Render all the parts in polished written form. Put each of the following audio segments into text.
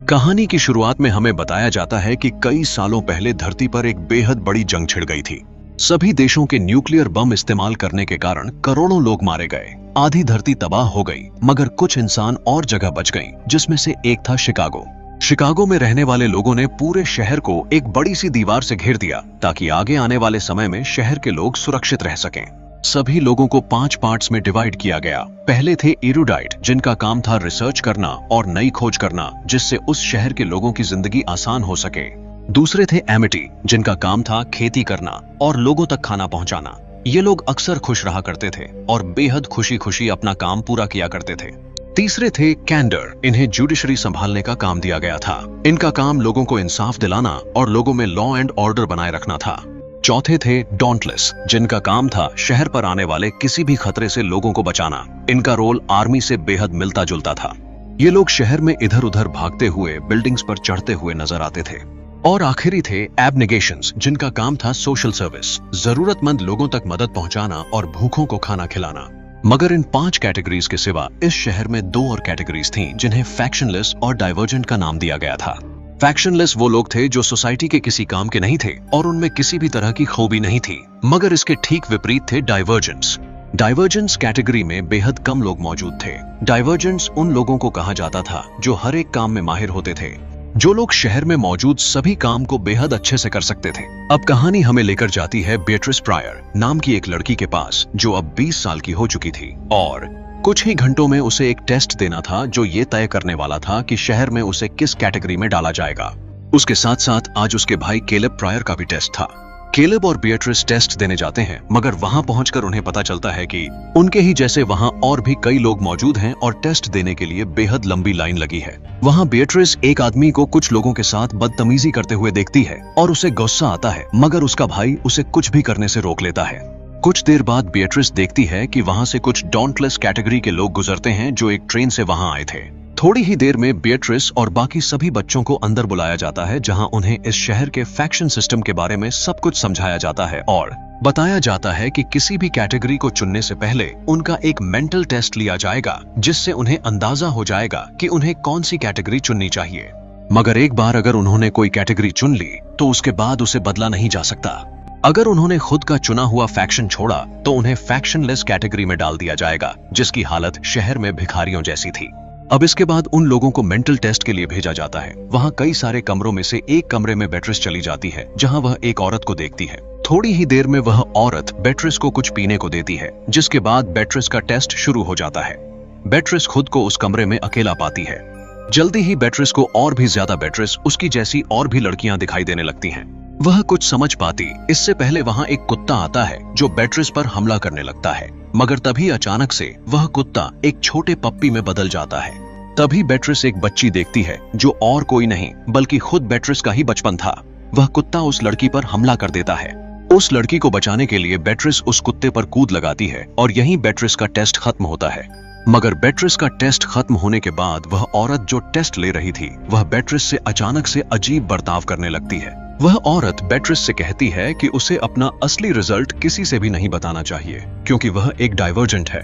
कहानी की शुरुआत में हमें बताया जाता है कि कई सालों पहले धरती पर एक बेहद बड़ी जंग छिड़ गई थी। सभी देशों के न्यूक्लियर बम इस्तेमाल करने के कारण करोड़ों लोग मारे गए। आधी धरती तबाह हो गई, मगर कुछ इंसान और जगह बच गईं, जिसमें से एक था शिकागो। शिकागो में रहने वाले लोगों ने पूरे शहर को एक बड़ी सी दीवार से घेर दिया ताकि आगे आने वाले समय में शहर के लोग सुरक्षित रह सकें। सभी लोगों को 5 पार्ट्स में डिवाइड किया गया। पहले थे एरुडाइट, जिनका काम था रिसर्च करना और नई खोज करना, जिससे उस शहर के लोगों की जिंदगी आसान हो सके। दूसरे थे एमिटी, जिनका काम था खेती करना और लोगों तक खाना पहुंचाना। ये लोग अक्सर खुश रहा करते थे और बेहद खुशी खुशी अपना काम पूरा किया करते थे। तीसरे थे कैंडर, इन्हें जुडिशरी संभालने का काम दिया गया था। इनका काम लोगों को इंसाफ दिलाना और लोगों में लॉ एंड ऑर्डर बनाए रखना था। चौथे थे डॉन्टलेस, जिनका काम था शहर पर आने वाले किसी भी खतरे से लोगों को बचाना। इनका रोल आर्मी से बेहद मिलता जुलता था। ये लोग शहर में इधर उधर भागते हुए बिल्डिंग्स पर चढ़ते हुए नजर आते थे। और आखिरी थे एबनेगेशंस, जिनका काम था सोशल सर्विस, जरूरतमंद लोगों तक मदद पहुंचाना और भूखों को खाना खिलाना। मगर इन 5 कैटेगरीज के सिवा इस शहर में 2 और कैटेगरीज थीं, जिन्हें फैक्शनलेस और डाइवर्जेंट का नाम दिया गया था। फैक्शनलेस वो लोग थे जो सोसाइटी के किसी काम के नहीं थे और उनमें किसी भी तरह की खूबी नहीं थी। मगर इसके ठीक विपरीत थे डाइवर्जेंट्स। डाइवर्जेंट्स कैटेगरी में बेहद कम लोग मौजूद थे। डाइवर्जेंट्स उन लोगों को कहा जाता था जो हर एक काम में माहिर होते थे, जो लोग शहर में मौजूद सभी काम को बेहद अच्छे से कर सकते थे। अब कहानी हमें लेकर जाती है बेट्रिस प्रायर नाम की एक लड़की के पास, जो अब 20 साल की हो चुकी थी और कुछ ही घंटों में उसे एक टेस्ट देना था जो ये तय करने वाला था कि शहर में उसे किस कैटेगरी में डाला जाएगा। उसके साथ साथ आज उसके भाई केलेब प्रायर का भी टेस्ट था। केलेब और बेट्रिस टेस्ट देने जाते हैं, मगर वहां पहुंचकर उन्हें पता चलता है कि उनके ही जैसे वहां और भी कई लोग मौजूद हैं और टेस्ट देने के लिए बेहद लंबी लाइन लगी है। वहां बेट्रिस एक आदमी को कुछ लोगों के साथ बदतमीजी करते हुए देखती है और उसे गुस्सा आता है, मगर उसका भाई उसे कुछ भी करने से रोक लेता है। कुछ देर बाद बेट्रिस देखती है कि वहां से कुछ डॉन्टलेस कैटेगरी के लोग गुजरते हैं जो एक ट्रेन से वहां आए थे। थोड़ी ही देर में बेट्रिस और बाकी सभी बच्चों को अंदर बुलाया जाता है, जहां उन्हें इस शहर के फैक्शन सिस्टम के बारे में सब कुछ समझाया जाता है और बताया जाता है कि किसी भी कैटेगरी को चुनने से पहले उनका एक मेंटल टेस्ट लिया जाएगा, जिससे उन्हें अंदाजा हो जाएगा कि उन्हें कौन सी कैटेगरी चुननी चाहिए। मगर एक बार अगर उन्होंने कोई कैटेगरी चुन ली तो उसके बाद उसे बदला नहीं जा सकता। अगर उन्होंने खुद का चुना हुआ फैक्शन छोड़ा तो उन्हें फैक्शनलेस कैटेगरी में डाल दिया जाएगा, जिसकी हालत शहर में भिखारियों जैसी थी। अब इसके बाद उन लोगों को मेंटल टेस्ट के लिए भेजा जाता है। वहां कई सारे कमरों में से एक कमरे में बेट्रिस चली जाती है, जहां वह एक औरत को देखती है। थोड़ी ही देर में वह औरत बेट्रिस को कुछ पीने को देती है, जिसके बाद बेट्रिस का टेस्ट शुरू हो जाता है। बेट्रिस खुद को उस कमरे में अकेला पाती है। जल्दी ही बेट्रिस को और भी ज्यादा बेट्रिस उसकी जैसी और भी लड़कियां दिखाई देने लगती हैं। वह कुछ समझ पाती इससे पहले वहां एक कुत्ता आता है जो बेट्रिस पर हमला करने लगता है, मगर तभी अचानक से वह कुत्ता एक छोटे पप्पी में बदल जाता है। तभी बेट्रिस एक बच्ची देखती है जो और कोई नहीं बल्कि खुद बेट्रिस का ही बचपन था। वह कुत्ता उस लड़की पर हमला कर देता है। उस लड़की को बचाने के लिए बेट्रिस उस कुत्ते पर कूद लगाती है और यहीं बेट्रिस का टेस्ट खत्म होता है। मगर बेट्रिस का टेस्ट खत्म होने के बाद वह औरत जो टेस्ट ले रही थी, वह बेट्रिस से अचानक से अजीब बर्ताव करने लगती है। वह औरत बेट्रिस से कहती है कि उसे अपना असली रिजल्ट किसी से भी नहीं बताना चाहिए, क्योंकि वह एक डाइवर्जेंट है।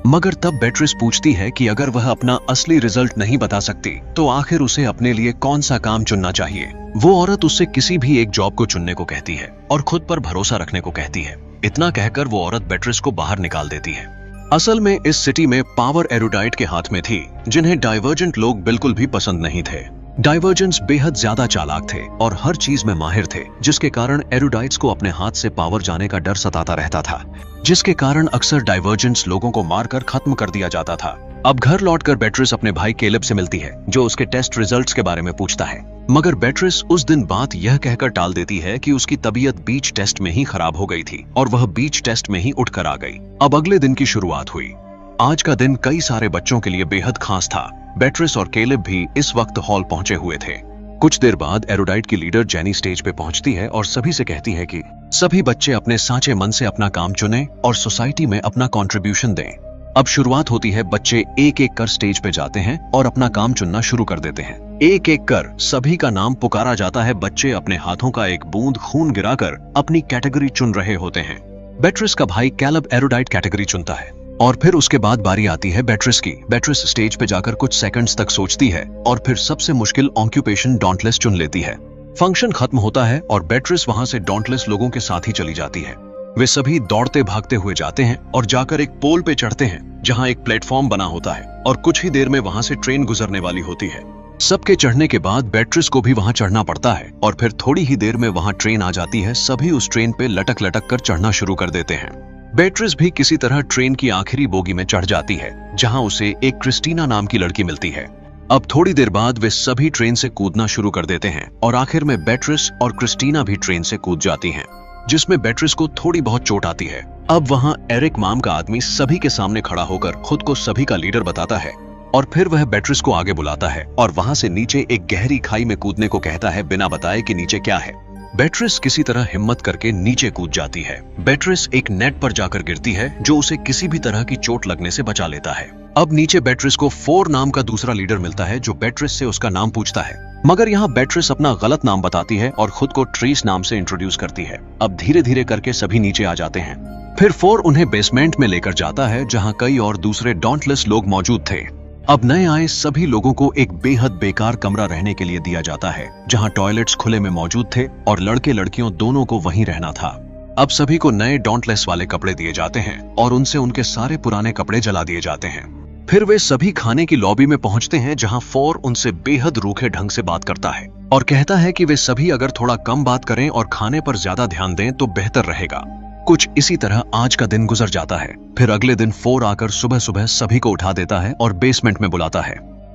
मगर तब बेट्रिस पूछती है कि अगर वह अपना असली रिजल्ट नहीं बता सकती तो आखिर उसे अपने लिए कौन सा काम चुनना चाहिए। वो औरत उससे किसी भी एक जॉब को चुनने को कहती है और खुद पर भरोसा रखने को कहती है। इतना कहकर वो औरत बेट्रिस को बाहर निकाल देती है। असल में इस सिटी में पावर एरुडाइट के हाथ में थी, जिन्हें डाइवर्जेंट लोग बिल्कुल भी पसंद नहीं थे। डाइवर्जेंट्स बेहद ज्यादा चालाक थे और हर चीज में माहिर थे, जिसके कारण एरुडाइट्स को अपने हाथ से पावर जाने का डर सताता रहता था, जिसके कारण अक्सर डाइवर्जेंट्स लोगों को मारकर खत्म कर दिया जाता था। अब घर लौटकर बेट्रिस अपने भाई केलेब से मिलती है, जो उसके टेस्ट रिजल्ट्स के बारे में पूछता है। मगर बेट्रिस उस दिन बात यह कहकर टाल देती है कि उसकी तबीयत बीच टेस्ट में ही खराब हो गई थी और वह बीच टेस्ट में ही उठकर आ गई। अब अगले दिन की शुरुआत हुई। आज का दिन कई सारे बच्चों के लिए बेहद खास था। बेट्रिस और केलेब भी इस वक्त हॉल पहुंचे हुए थे। कुछ देर बाद एरुडाइट की लीडर जेनी स्टेज पे पहुंचती है और सभी से कहती है कि सभी बच्चे अपने साचे मन से अपना काम चुनें और सोसाइटी में अपना कंट्रीब्यूशन दें। अब शुरुआत होती है। बच्चे एक एक कर स्टेज पे जाते हैं और अपना काम चुनना शुरू कर देते हैं। एक एक कर सभी का नाम पुकारा जाता है। बच्चे अपने हाथों का एक बूंद खून गिराकर अपनी कैटेगरी चुन रहे होते हैं। बेट्रिस का भाई केलेब एरुडाइट कैटेगरी चुनता है और फिर उसके बाद बारी आती है बेट्रिस की। बेट्रिस स्टेज पे जाकर कुछ सेकंड्स तक सोचती है और फिर सबसे मुश्किल ऑक्यूपेशन डॉन्टलेस चुन लेती है। फंक्शन खत्म होता है और बेट्रिस वहां से डॉन्टलेस लोगों के साथ ही चली जाती है। वे सभी दौड़ते भागते हुए जाते हैं और जाकर एक पोल पे चढ़ते हैं जहां एक प्लेटफॉर्म बना होता है और कुछ ही देर में वहां से ट्रेन गुजरने वाली होती है। सबके चढ़ने के बाद बेट्रिस को भी वहां चढ़ना पड़ता है और फिर थोड़ी ही देर में वहां ट्रेन आ जाती है। सभी उस ट्रेन पे लटक लटक कर चढ़ना शुरू कर देते हैं। बेट्रिस भी किसी तरह ट्रेन की आखिरी बोगी में चढ़ जाती है जहां उसे एक क्रिस्टीना नाम की लड़की मिलती है। अब थोड़ी देर बाद वे सभी ट्रेन से कूदना शुरू कर देते हैं और आखिर में बेट्रिस और क्रिस्टीना भी ट्रेन से कूद जाती हैं, जिसमें बेट्रिस को थोड़ी बहुत चोट आती है। अब वहां एरिक नाम का आदमी सभी के सामने खड़ा होकर खुद को सभी का लीडर बताता है और फिर वह बेट्रिस को आगे बुलाता है और वहां से नीचे एक गहरी खाई में कूदने को कहता है बिना बताए कि नीचे क्या है। बेट्रिस किसी तरह हिम्मत करके नीचे कूद जाती है। बेट्रिस एक नेट पर जाकर गिरती है जो उसे किसी भी तरह की चोट लगने से बचा लेता है। अब नीचे बेट्रिस को फोर नाम का दूसरा लीडर मिलता है जो बेट्रिस से उसका नाम पूछता है, मगर यहाँ बेट्रिस अपना गलत नाम बताती है और खुद को ट्रीस नाम से इंट्रोड्यूस करती है। अब धीरे धीरे करके सभी नीचे आ जाते हैं। फिर फोर उन्हें बेसमेंट में लेकर जाता है जहाँ कई और दूसरे डॉन्टलेस लोग मौजूद थे। अब नए आए सभी लोगों को एक बेहद बेकार कमरा रहने के लिए दिया जाता है जहां टॉयलेट्स खुले में मौजूद थे और लड़के लड़कियों दोनों को वहीं रहना था। अब सभी को नए डॉन्टलेस वाले कपड़े दिए जाते हैं और उनसे उनके सारे पुराने कपड़े जला दिए जाते हैं। फिर वे सभी खाने की लॉबी में पहुंचते हैं जहां फोर उनसे बेहद रूखे ढंग से बात करता है और कहता है कि वे सभी अगर थोड़ा कम बात करें और खाने पर ज्यादा ध्यान दें तो बेहतर रहेगा। कुछ इसी तरह आज का दिन गुजर जाता है। फिर अगले दिन फोर आकर सुबह सुबह सभी को उठा देता है और बेसमेंट में बुलाता है।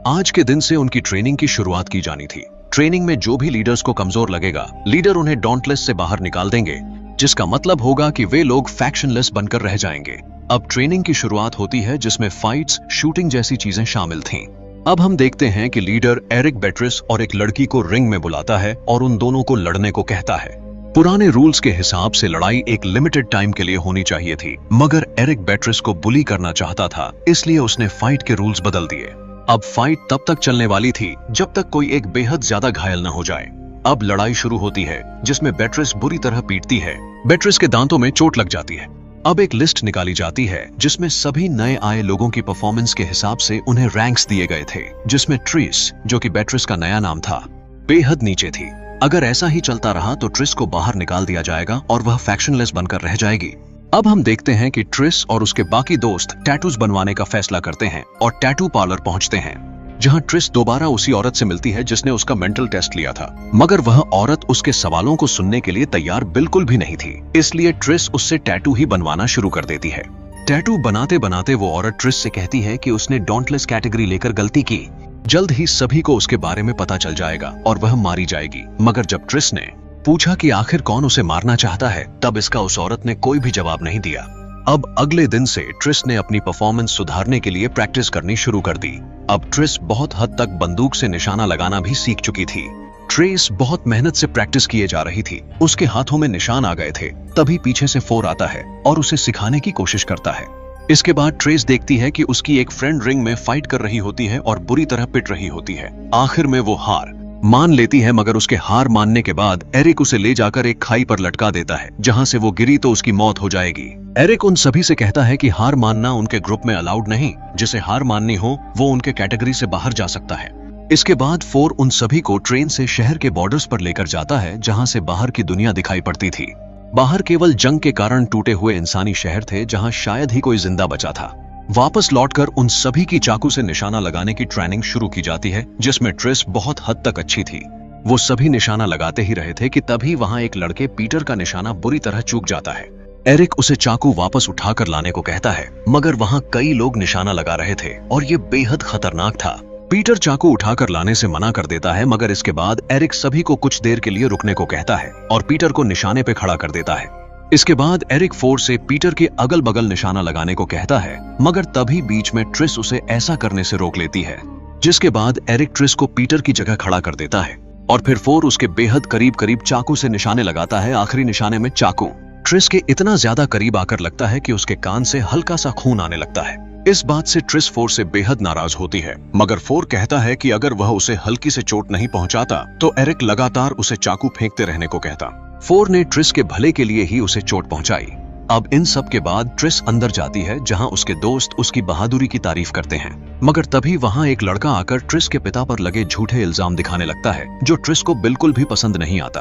आज के दिन से उनकी ट्रेनिंग की शुरुआत की जानी थी। ट्रेनिंग में जो भी लीडर्स को कमजोर लगेगा, लीडर उन्हें डॉन्टलेस से बाहर निकाल देंगे, जिसका मतलब होगा कि वे लोग फैक्शनलेस बनकर रह जाएंगे। अब ट्रेनिंग की शुरुआत होती है जिसमें फाइट्स, शूटिंग जैसी चीजें शामिल थीं। अब हम देखते हैं कि लीडर एरिक बेट्रिस और एक लड़की को रिंग में बुलाता है और उन दोनों को लड़ने को कहता है। पुराने रूल्स के हिसाब से लड़ाई एक लिमिटेड टाइम के लिए होनी चाहिए थी, मगर एरिक बेट्रिस को बुली करना चाहता था, इसलिए उसने फाइट के रूल्स बदल दिए। अब फाइट तब तक चलने वाली थी जब तक कोई एक बेहद ज्यादा घायल न हो जाए। अब लड़ाई शुरू होती है जिसमें बेट्रिस बुरी तरह पीटती है। बेट्रिस के दांतों में चोट लग जाती है। अब एक लिस्ट निकाली जाती है जिसमें सभी नए आए लोगों की परफॉर्मेंस के हिसाब से उन्हें रैंक्स दिए गए थे, जिसमें ट्रिस, जो कि बेट्रिस का नया नाम था, बेहद नीचे थी। अगर ऐसा ही चलता रहा तो ट्रिस को बाहर निकाल दिया जाएगा और वह फैक्शनलेस बनकर रह जाएगी। अब हम देखते हैं कि ट्रिस और उसके बाकी दोस्त टैटूज बनवाने का फैसला करते हैं और टैटू पार्लर पहुंचते हैं, जहां ट्रिस दोबारा उसी औरत से मिलती है जिसने उसका मेंटल टेस्ट लिया था, मगर वह औरत उसके सवालों को सुनने के लिए तैयार बिल्कुल भी नहीं थी। इसलिए ट्रिस उससे टैटू ही बनवाना शुरू कर देती है। टैटू बनाते बनाते वो औरत ट्रिस से कहती है कि उसने डॉन्टलेस कैटेगरी लेकर गलती की, जल्द ही सभी को उसके बारे में पता चल जाएगा और वह मारी जाएगी। मगर जब ट्रिस ने पूछा कि आखिर कौन उसे मारना चाहता है, तब इसका उस औरत ने कोई भी जवाब नहीं दिया। अब अगले दिन से ट्रिस ने अपनी परफॉर्मेंस सुधारने के लिए प्रैक्टिस करनी शुरू कर दी। अब ट्रिस बहुत हद तक बंदूक से निशाना लगाना भी सीख चुकी थी। ट्रिस बहुत मेहनत से प्रैक्टिस किए जा रही थी। उसके हाथों में निशान आ गए थे। तभी पीछे से फोर आता है और उसे सिखाने की कोशिश करता है। इसके बाद ट्रेस देखती है कि उसकी एक फ्रेंड रिंग में फाइट कर रही होती है और बुरी तरह पिट रही होती है। आखिर में वो हार मान लेती है, मगर उसके हार मानने के बाद एरिक उसे ले जाकर एक खाई पर लटका देता है, जहां से वो गिरी तो उसकी मौत हो जाएगी। एरिक उन सभी से कहता है कि हार मानना उनके ग्रुप में अलाउड नहीं, जिसे हार माननी हो वो उनके कैटेगरी से बाहर जा सकता है। इसके बाद फोर उन सभी को ट्रेन से शहर के बॉर्डर्स पर लेकर जाता है, जहां से बाहर की दुनिया दिखाई पड़ती थी। बाहर केवल जंग के कारण टूटे हुए इंसानी शहर थे, जहां शायद ही कोई जिंदा बचा था। वापस लौटकर उन सभी की चाकू से निशाना लगाने की ट्रेनिंग शुरू की जाती है, जिसमें ट्रिस बहुत हद तक अच्छी थी। वो सभी निशाना लगाते ही रहे थे कि तभी वहां एक लड़के पीटर का निशाना बुरी तरह चूक जाता है। एरिक उसे चाकू वापस उठाकर लाने को कहता है, मगर वहां कई लोग निशाना लगा रहे थे और ये बेहद खतरनाक था। पीटर चाकू उठाकर लाने से मना कर देता है, मगर इसके बाद एरिक सभी को कुछ देर के लिए रुकने को कहता है और पीटर को निशाने पे खड़ा कर देता है। इसके बाद एरिक फोर से पीटर के अगल बगल निशाना लगाने को कहता है, मगर तभी बीच में ट्रिस उसे ऐसा करने से रोक लेती है, जिसके बाद एरिक ट्रिस को पीटर की जगह खड़ा कर देता है और फिर फोर उसके बेहद करीब करीब चाकू से निशाने लगाता है। आखिरी निशाने में चाकू ट्रिस के इतना ज्यादा करीब आकर लगता है कि उसके कान से हल्का सा खून आने लगता है। इस बात से ट्रिस फोर से बेहद नाराज होती है, मगर फोर कहता है कि अगर वह उसे हल्की से चोट नहीं पहुंचाता तो एरिक लगातार उसे चाकू फेंकते रहने को कहता। फोर ने ट्रिस के भले के लिए ही उसे चोट पहुंचाई। अब इन सब के बाद ट्रिस अंदर जाती है जहां उसके दोस्त उसकी बहादुरी की तारीफ करते हैं, मगर तभी वहां एक लड़का आकर ट्रिस के पिता पर लगे झूठे इल्जाम दिखाने लगता है जो ट्रिस को बिल्कुल भी पसंद नहीं आता।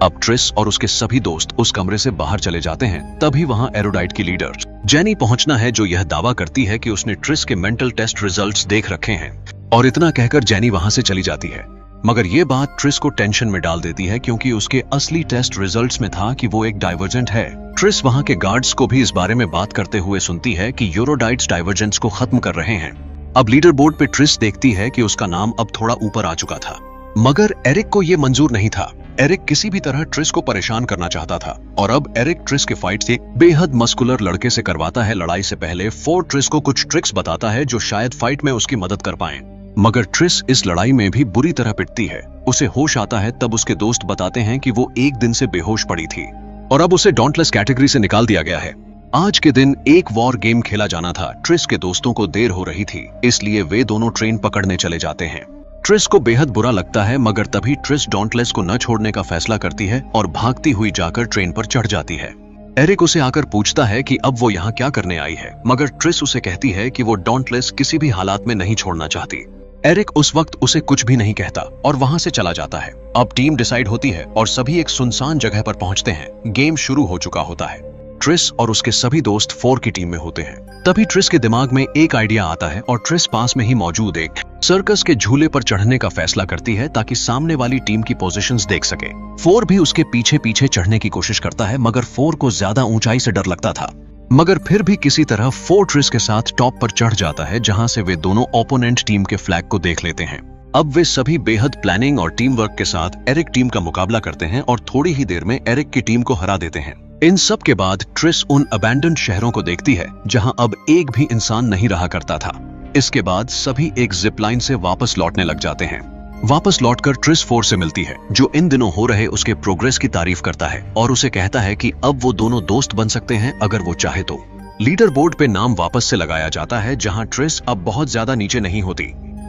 अब ट्रिस और उसके सभी दोस्त उस कमरे से बाहर चले जाते हैं। तभी वहां एरोडाइट की लीडर जेनी पहुंचना है जो यह दावा करती है कि उसने ट्रिस के मेंटल टेस्ट रिजल्ट्स देख रखे हैं, और इतना कहकर जेनी वहां से चली जाती है। मगर ये बात ट्रिस को टेंशन में डाल देती है क्योंकि उसके असली टेस्ट रिजल्ट्स में था कि वो एक डाइवर्जेंट है। ट्रिस वहां के गार्ड्स को भी इस बारे में बात करते हुए सुनती है कि यूरोडाइट्स डाइवर्जेंस को खत्म कर रहे हैं। अब लीडर बोर्ड पे ट्रिस देखती है कि उसका नाम अब थोड़ा ऊपर आ चुका था, मगर एरिक को ये मंजूर नहीं था। एरिक किसी भी तरह ट्रिस को परेशान करना चाहता था और अब एरिक ट्रिस के फाइट से बेहद मस्कुलर लड़के से करवाता है। लड़ाई से पहले फोर ट्रिस को कुछ ट्रिक्स बताता है जो शायद फाइट में उसकी मदद कर पाएं। मगर ट्रिस इस लड़ाई में भी बुरी तरह पिटती है। उसे होश आता है तब उसके दोस्त बताते हैं कि वो एक दिन से बेहोश पड़ी थी और अब उसे डॉन्टलेस कैटेगरी से निकाल दिया गया है। आज के दिन एक वॉर गेम खेला जाना था। ट्रिस के दोस्तों को देर हो रही थी, इसलिए वे दोनों ट्रेन पकड़ने चले जाते हैं। ट्रिस को बेहद बुरा लगता है, मगर तभी ट्रिस डॉन्टलेस को न छोड़ने का फैसला करती है और भागती हुई जाकर ट्रेन पर चढ़ जाती है। एरिक उसे आकर पूछता है कि अब वो यहाँ क्या करने आई है, मगर ट्रिस उसे कहती है कि वो डॉन्टलेस किसी भी हालात में नहीं छोड़ना चाहती। एरिक उस वक्त उसे कुछ भी नहीं कहता और वहां से चला जाता है। अब टीम डिसाइड होती है और सभी एक सुनसान जगह पर पहुंचते हैं। गेम शुरू हो चुका होता है। ट्रिस और उसके सभी दोस्त 4 की टीम में होते हैं। तभी ट्रिस के दिमाग में एक आइडिया आता है और ट्रिस पास में ही मौजूद एक सर्कस के झूले पर चढ़ने का फैसला करती है ताकि सामने वाली टीम की पोजीशंस देख सके। 4 भी उसके पीछे पीछे चढ़ने की कोशिश करता है, मगर 4 को ज्यादा ऊंचाई से डर लगता था। मगर फिर भी किसी तरह 4 ट्रिस के साथ टॉप पर चढ़ जाता है, जहां से वे दोनों ओपोनेंट टीम के फ्लैग को देख लेते हैं। अब वे सभी बेहद प्लानिंग और टीम वर्क के साथ एरिक टीम का मुकाबला करते हैं और थोड़ी ही देर में एरिक की टीम को हरा देते हैं। इन सब के बाद ट्रिस उन अबैंडन्ड शहरों को देखती है जहां अब एक भी इंसान नहीं रहा करता था। इसके बाद सभी एक जिप लाइन से वापस लौटने लग जाते हैं। वापस लौटकर ट्रिस 4 से मिलती है जो इन दिनों हो रहे उसके प्रोग्रेस की तारीफ करता है और उसे कहता है कि अब वो दोनों दोस्त बन सकते हैं अगर वो चाहे तो। लीडर बोर्ड पे नाम वापस से लगाया जाता है जहां ट्रिस अब बहुत ज्यादा नीचे नहीं होती।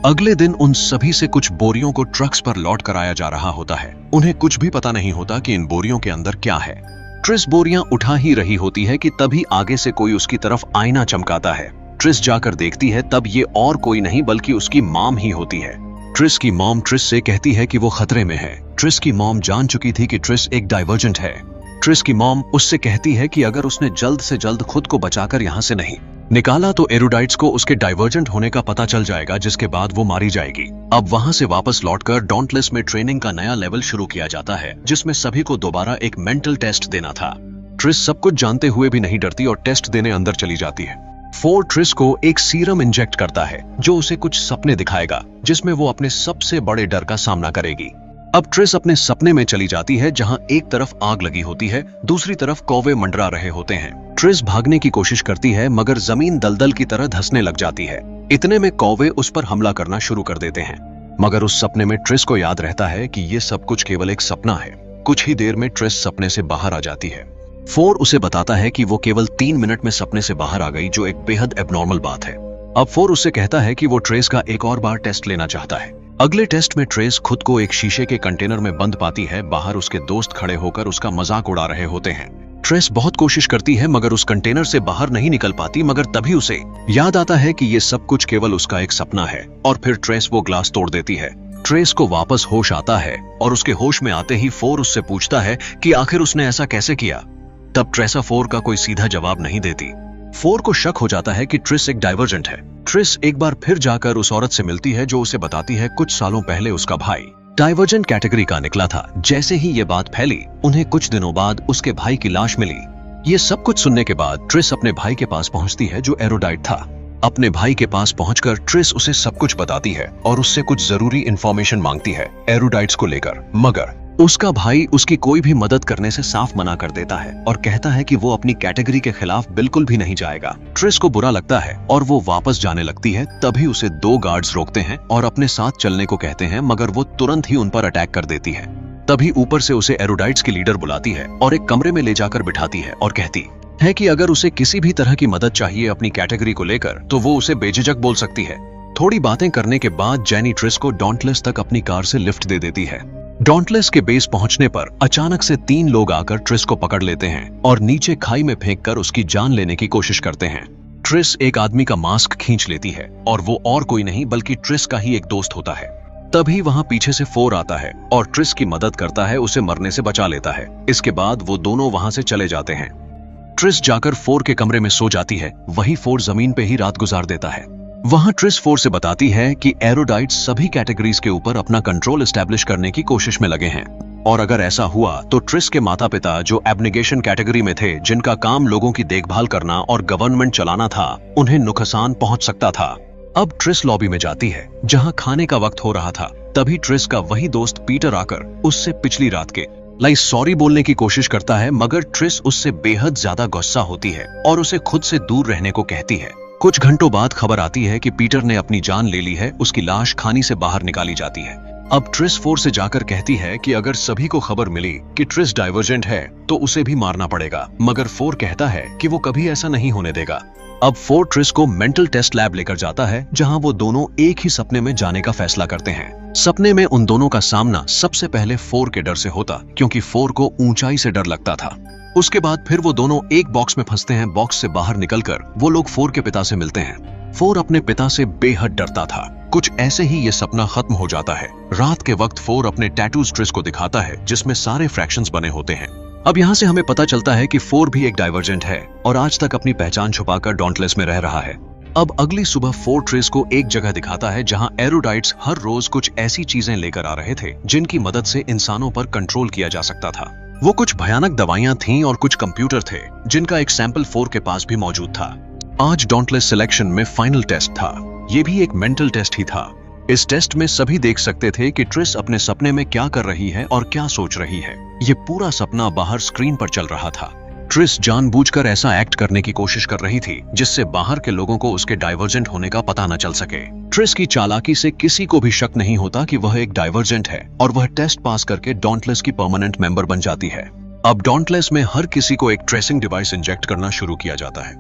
अगले दिन उन सभी से कुछ बोरियों को ट्रक्स पर लौट कराया जा रहा होता है। उन्हें कुछ भी पता नहीं होता कि इन बोरियों के अंदर क्या है। ट्रिस बोरियां उठा ही रही होती है कि तभी आगे से कोई उसकी तरफ आईना चमकाता है। ट्रिस जाकर देखती है, तब ये और कोई नहीं बल्कि उसकी मॉम ही होती है। ट्रिस की मॉम ट्रिस से कहती है कि वो खतरे में है। ट्रिस की मॉम जान चुकी थी कि ट्रिस एक डाइवर्जेंट है। ट्रिस की मॉम उससे कहती है कि अगर उसने जल्द से जल्द खुद को बचाकर यहाँ से नहीं निकाला तो एरोडाइट्स को उसके डाइवर्जेंट होने का पता चल जाएगा, जिसके बाद वो मारी जाएगी। अब वहां से वापस लौटकर डॉन्टलेस में ट्रेनिंग का नया लेवल शुरू किया जाता है, जिसमें सभी को दोबारा एक मेंटल टेस्ट देना था। ट्रिस सब कुछ जानते हुए भी नहीं डरती और टेस्ट देने अंदर चली जाती है। 4 ट्रिस को एक सीरम इंजेक्ट करता है जो उसे कुछ सपने दिखाएगा, जिसमें वो अपने सबसे बड़े डर का सामना करेगी। अब ट्रिस अपने सपने में चली जाती है जहां एक तरफ आग लगी होती है, दूसरी तरफ कौवे मंडरा रहे होते हैं। ट्रिस भागने की कोशिश करती है, मगर जमीन दलदल की तरह धंसने लग जाती है। इतने में कौवे उस पर हमला करना शुरू कर देते हैं, मगर उस सपने में ट्रिस को याद रहता है कि ये सब कुछ केवल एक सपना है। कुछ ही देर में ट्रिस सपने से बाहर आ जाती है। 4 उसे बताता है कि वो केवल 3 मिनट में सपने से बाहर आ गई, जो एक बेहद एबनॉर्मल बात है। अब 4 उससे कहता है कि वो ट्रेस का एक और बार टेस्ट लेना चाहता है। अगले टेस्ट में ट्रेस खुद को एक शीशे के कंटेनर में बंद पाती है। बाहर उसके दोस्त खड़े होकर उसका मजाक उड़ा रहे होते हैं। ट्रेस बहुत कोशिश करती है मगर उस कंटेनर से बाहर नहीं निकल पाती, मगर तभी उसे याद आता है कि ये सब कुछ केवल उसका एक सपना है और फिर ट्रेस वो ग्लास तोड़ देती है। ट्रेस को वापस होश आता है और उसके होश में आते ही 4 उससे पूछता है कि आखिर उसने ऐसा कैसे किया। तब ट्रेसा 4 का कोई सीधा जवाब नहीं देती। 4 को शक हो जाता है कि ट्रिस एक डाइवर्जेंट है। ट्रिस एक बार फिर जाकर उस औरत से मिलती है जो उसे बताती है कुछ सालों पहले उसका भाई डाइवर्जेंट कैटेगरी का निकला था। जैसे ही ये बात फैली, उन्हें कुछ दिनों बाद उसके भाई की लाश मिली। ये सब कुछ सुनने के बाद ट्रिस अपने भाई के पास पहुंचती है जो एरोडाइट था। अपने भाई के पास पहुंचकर ट्रिस उसे सब कुछ बताती है और उससे कुछ जरूरी इंफॉर्मेशन मांगती है एरोडाइट्स को लेकर, मगर उसका भाई उसकी कोई भी मदद करने से साफ मना कर देता है और कहता है कि वो अपनी कैटेगरी के खिलाफ बिल्कुल भी नहीं जाएगा। ट्रिस को बुरा लगता है और वो वापस जाने लगती है। तभी उसे 2 गार्ड्स रोकते हैं और अपने साथ चलने को कहते हैं, मगर वो तुरंत ही उन पर अटैक कर देती है। तभी ऊपर से उसे एरोडाइट्स की लीडर बुलाती है और एक कमरे में ले जाकर बिठाती है और कहती है कि अगर उसे किसी भी तरह की मदद चाहिए अपनी कैटेगरी को लेकर तो वो उसे बेझिझक बोल सकती है। थोड़ी बातें करने के बाद जेनी ट्रिस को डॉन्टलेस तक अपनी कार से लिफ्ट दे देती है। डॉन्टलेस के बेस पहुंचने पर अचानक से 3 लोग आकर ट्रिस को पकड़ लेते हैं और नीचे खाई में फेंककर उसकी जान लेने की कोशिश करते हैं। ट्रिस एक आदमी का मास्क खींच लेती है और वो और कोई नहीं बल्कि ट्रिस का ही एक दोस्त होता है। तभी वहां पीछे से फोर आता है और ट्रिस की मदद करता है, उसे मरने से बचा लेता है। इसके बाद वो दोनों वहां से चले जाते हैं। ट्रिस जाकर फोर के कमरे में सो जाती है, वही फोर जमीन पे ही रात गुजार देता है। वहां ट्रिस फोर से बताती है कि एरोडाइट्स सभी कैटेगरीज के ऊपर अपना कंट्रोल एस्टैब्लिश करने की कोशिश में लगे हैं और अगर ऐसा हुआ तो ट्रिस के माता पिता जो एब्नेगेशन कैटेगरी में थे, जिनका काम लोगों की देखभाल करना और गवर्नमेंट चलाना था, उन्हें नुकसान पहुंच सकता था। अब ट्रिस लॉबी में जाती है जहां खाने का वक्त हो रहा था। तभी ट्रिस का वही दोस्त पीटर आकर उससे पिछली रात के लिए सॉरी बोलने की कोशिश करता है, मगर ट्रिस उससे बेहद ज्यादा गुस्सा होती है और उसे खुद से दूर रहने को कहती है। कुछ घंटों बाद खबर आती है कि पीटर ने अपनी जान ले ली है, उसकी लाश खानी से बाहर निकाली जाती है। अब ट्रिस फोर से जाकर कहती है कि अगर सभी को खबर मिली कि ट्रिस डाइवर्जेंट है तो उसे भी मारना पड़ेगा, मगर फोर कहता है कि वो कभी ऐसा नहीं होने देगा। अब फोर ट्रिस को मेंटल टेस्ट लैब लेकर जाता है जहां वो दोनों एक ही सपने में जाने का फैसला करते हैं। सपने में उन दोनों का सामना सबसे पहले फोर के डर से होता, क्योंकि फोर को ऊंचाई से डर लगता था। उसके बाद फिर वो दोनों एक बॉक्स में फंसते हैं। बॉक्स से बाहर निकलकर वो लोग फोर के पिता से मिलते हैं। फोर अपने पिता से बेहद डरता था। कुछ ऐसे ही ये सपना खत्म हो जाता है। रात के वक्त फोर अपने टैटूज ट्रिस को दिखाता है जिसमें सारे फ्रैक्शंस बने होते हैं। अब यहाँ से हमें पता चलता है कि फोर भी एक डाइवर्जेंट है और आज तक अपनी पहचान छुपाकर डॉन्टलेस में रह रहा है। अब अगली सुबह फोर ट्रिस को एक जगह दिखाता है जहां एरोडाइट्स हर रोज कुछ ऐसी चीजें लेकर आ रहे थे जिनकी मदद से इंसानों पर कंट्रोल किया जा सकता था। वो कुछ भयानक दवाइयां थीं और कुछ कंप्यूटर थे जिनका एक सैंपल फोर के पास भी मौजूद था। आज डॉन्टलेस सिलेक्शन में फाइनल टेस्ट था। ये भी एक मेंटल टेस्ट ही था। इस टेस्ट में सभी देख सकते थे कि ट्रिस अपने सपने में क्या कर रही है और क्या सोच रही है। ये पूरा सपना बाहर स्क्रीन पर चल रहा था। ट्रिस जानबूझकर ऐसा एक्ट करने की कोशिश कर रही थी जिससे बाहर के लोगों को उसके डाइवर्जेंट होने का पता न चल सके। ट्रिस की चालाकी से किसी को भी शक नहीं होता कि वह एक डाइवर्जेंट है और वह टेस्ट पास करके डॉन्टलेस की परमानेंट मेंबर बन जाती है। अब डॉन्टलेस में हर किसी को एक ट्रेसिंग डिवाइस इंजेक्ट करना शुरू किया जाता है।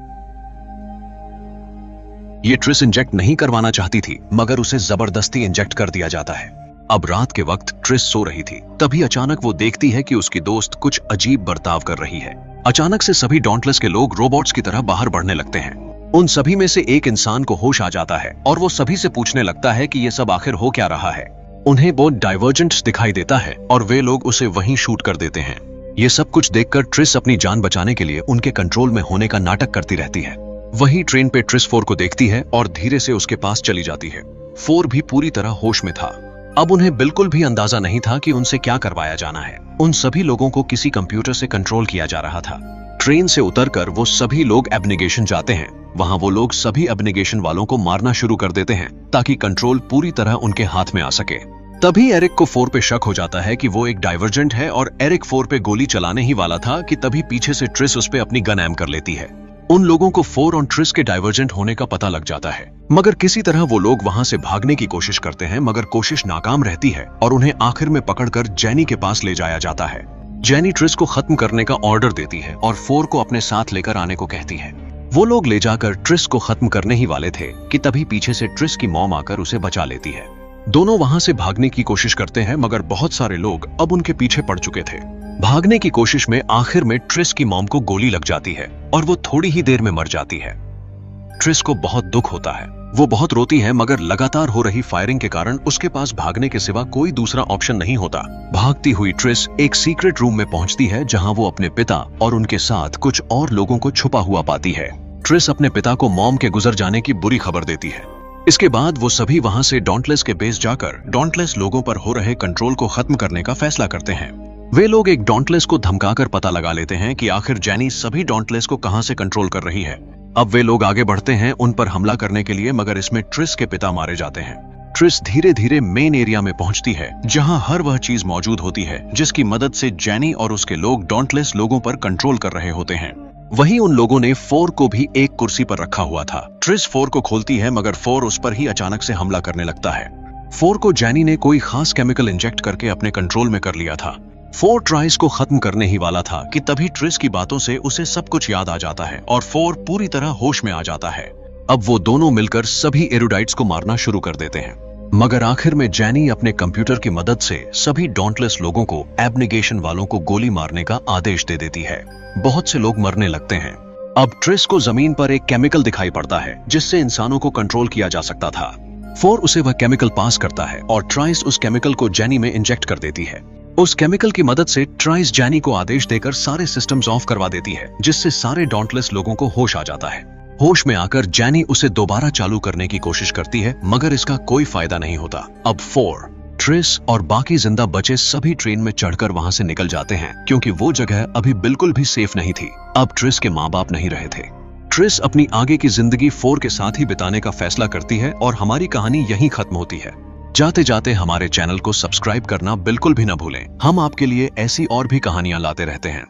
ये ट्रिस इंजेक्ट नहीं करवाना चाहती थी, मगर उसे जबरदस्ती इंजेक्ट कर दिया जाता है। अब रात के वक्त ट्रिस सो रही थी। तभी अचानक वो देखती है कि उसकी दोस्त कुछ अजीब बर्ताव कर रही है। अचानक से सभी डॉन्टलेस के लोग रोबोट्स की तरह बाहर बढ़ने लगते हैं। उन सभी में से एक इंसान को होश आ जाता है और वो सभी से पूछने लगता है कि ये सब आखिर हो क्या रहा है। उन्हें वो डाइवर्जेंट्स दिखाई देता है और वे लोग उसे वहीं शूट कर देते हैं। ये सब कुछ देखकर ट्रिस अपनी जान बचाने के लिए उनके कंट्रोल में होने का नाटक करती रहती है। वही ट्रेन पे ट्रिस फोर को देखती है और धीरे से उसके पास चली जाती है। फोर भी पूरी तरह होश में था। अब उन्हें बिल्कुल भी अंदाजा नहीं था कि उनसे क्या करवाया जाना है। उन सभी लोगों को किसी कंप्यूटर से कंट्रोल किया जा रहा था। ट्रेन से उतरकर वो सभी लोग एब्नेगेशन जाते हैं। वहां वो लोग सभी एब्नेगेशन वालों को मारना शुरू कर देते हैं ताकि कंट्रोल पूरी तरह उनके हाथ में आ सके। तभी एरिक को फोर पे शक हो जाता है कि वो एक डाइवर्जेंट है और एरिक फोर पे गोली चलाने ही वाला था कि तभी पीछे से ट्रिस उस पे अपनी गन एम कर लेती है। उन लोगों को फोर और ट्रिस के डाइवर्जेंट होने का पता लग जाता है, मगर किसी तरह वो लोग वहां से भागने की कोशिश करते हैं, मगर कोशिश नाकाम रहती है और उन्हें आखिर में पकड़कर जेनी के पास ले जाया जाता है। जेनी ट्रिस को खत्म करने का ऑर्डर देती है और फोर को अपने साथ लेकर आने को कहती है। वो लोग ले जाकर ट्रिस को खत्म करने ही वाले थे कि तभी पीछे से ट्रिस की मॉम आकर उसे बचा लेती है। दोनों वहां से भागने की कोशिश करते हैं, मगर बहुत सारे लोग अब उनके पीछे पड़ चुके थे। भागने की कोशिश में आखिर में ट्रिस की मॉम को गोली लग जाती है और वो थोड़ी ही देर में मर जाती है। ट्रिस को बहुत दुख होता है। वो बहुत रोती है, मगर लगातार हो रही फायरिंग के कारण उसके पास भागने के सिवा कोई दूसरा ऑप्शन नहीं होता। भागती हुई ट्रिस एक सीक्रेट रूम में पहुंचती है जहां वो अपने पिता और उनके साथ कुछ और लोगों को छुपा हुआ पाती है। ट्रिस अपने पिता को मॉम के गुजर जाने की बुरी खबर देती है। इसके बाद वो सभी वहां से डॉन्टलेस के बेस जाकर डॉन्टलेस लोगों पर हो रहे कंट्रोल को खत्म करने का फैसला करते हैं। वे लोग एक डॉन्टलेस को धमकाकर पता लगा लेते हैं कि आखिर जेनी सभी डॉन्टलेस को कहां से कंट्रोल कर रही है। अब वे लोग आगे बढ़ते हैं उन पर हमला करने के लिए, मगर इसमें ट्रिस के पिता मारे जाते हैं। ट्रिस धीरे धीरे मेन एरिया में पहुंचती है जहां हर वह चीज मौजूद होती है जिसकी मदद से जेनी और उसके लोग डॉन्टलेस लोगों पर कंट्रोल कर रहे होते हैं। वहीं उन लोगों ने फोर को भी एक कुर्सी पर रखा हुआ था। ट्रिस फोर को खोलती है, मगर फोर उस पर ही अचानक से हमला करने लगता है। फोर को जेनी ने कोई खास केमिकल इंजेक्ट करके अपने कंट्रोल में कर लिया था। फोर ट्राइस को खत्म करने ही वाला था कि तभी ट्रिस की बातों से उसे सब कुछ याद आ जाता है और फोर पूरी तरह होश में आ जाता है। अब वो दोनों मिलकर सभी एरोडाइट्स को मारना शुरू कर देते हैं। मगर आखिर में जैनी अपने कंप्यूटर की मदद से सभी डॉन्टलेस लोगों को एब्नेगेशन वालों को गोली मारने का आदेश दे देती है। बहुत से लोग मरने लगते हैं। अब ट्रिस को जमीन पर एक केमिकल दिखाई पड़ता है जिससे इंसानों को कंट्रोल किया जा सकता था। 4 उसे वह केमिकल पास करता है और ट्राइस उस केमिकल को जैनी में इंजेक्ट कर देती है। उस केमिकल की मदद से ट्राइस जैनी को आदेश देकर सारे सिस्टम्स ऑफ करवा देती है, जिससे सारे डॉन्टलेस लोगों को होश आ जाता है। होश में आकर जैनी उसे दोबारा चालू करने की कोशिश करती है, मगर इसका कोई फायदा नहीं होता। अब 4, ट्रिस और बाकी जिंदा बचे सभी ट्रेन में चढ़कर वहां से निकल जाते हैं, क्योंकि वो जगह अभी बिल्कुल भी सेफ नहीं थी। अब ट्रिस के माँ बाप नहीं रहे थे। ट्रिस अपनी आगे की जिंदगी 4 के साथ ही बिताने का फैसला करती है और हमारी कहानी यहीं खत्म होती है। जाते जाते हमारे चैनल को सब्सक्राइब करना बिल्कुल भी न भूलें। हम आपके लिए ऐसी और भी कहानियां लाते रहते हैं।